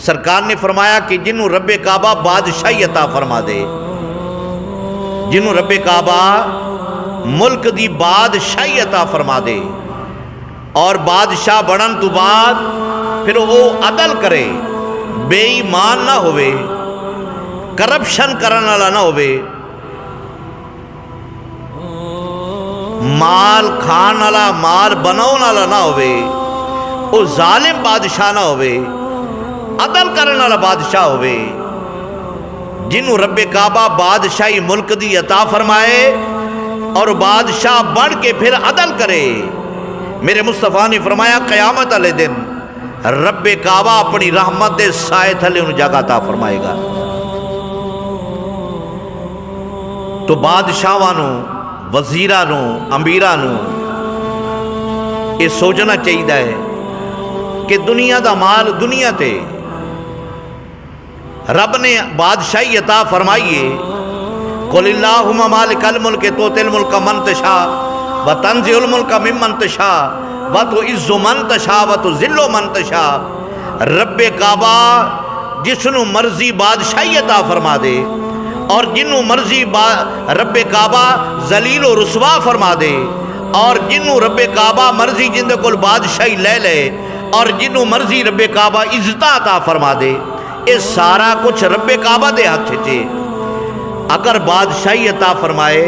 سرکار نے فرمایا کہ جنہوں رب کعبہ بادشاہی عطا فرما دے، جنہوں رب کعبہ ملک دی بادشاہی عطا فرما دے اور بادشاہ بنن تو بعد پھر وہ عدل کرے، بے ایمان نہ ہوئے، کرپشن کرن والا نہ ہوئے، مال کھان والا مال بناؤن والا نہ ہوئے، وہ ظالم بادشاہ نہ ہوئے، عدل کرن والا بادشاہ ہوئے، جنہوں رب کعبہ بادشاہی ملک دی عطا فرمائے اور بادشاہ بن کے پھر عدل کرے۔ میرے مصطفیٰ نے فرمایا قیامت والے دن رب کعبہ اپنی رحمت دے سائے تھلے ان جگہ عطا فرمائے گا۔ تو بادشاہانوں، وزیرانوں، امیرانوں یہ سوچنا چاہیے کہ دنیا دا مال دنیا تے رب نے بادشاہی عطا فرمائیے، قل اللہم مالک الملک تؤتی الملک من تشاء وتنزع الملک ممن تشاء وتعز من تشاء وتذل من تشاء۔ رب کعبہ جسنوں مرضی بادشاہی عطا فرما دے اور جنوں مرضی رب کعبہ ذلیل و رسوا فرما دے، اور جنوں رب کعبہ مرضی جن دے کول بادشاہی لے لے اور جنوں مرضی رب کعبہ عزت عطا فرما دے، یہ سارا کچھ رب کعبہ دے ہاتھ چے۔ اگر بادشاہی عطا فرمائے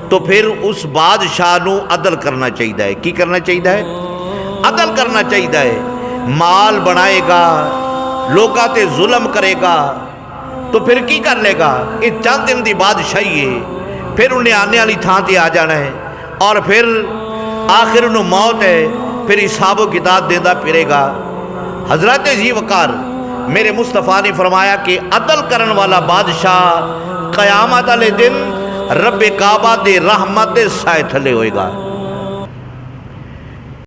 تو پھر اس بادشاہ نو عدل کرنا چاہیے۔ کی کرنا چاہیے؟ عدل کرنا چاہیے۔ مال بنائے گا، لوگاں تے ظلم کرے گا تو پھر کی کر لے گا؟ یہ چند دن دی بادشاہی ہے، پھر انہیں آنے والی تھان تے آ جانا ہے اور پھر آخر انہوں موت ہے، پھر حساب و کتاب دیندہ پھرے گا۔ حضرت ذی وقار میرے مصطفیٰ نے فرمایا کہ عدل کرن والا بادشاہ قیامت والے دن رب کعبہ دے رحمت دے سائے تھلے ہوئے گا۔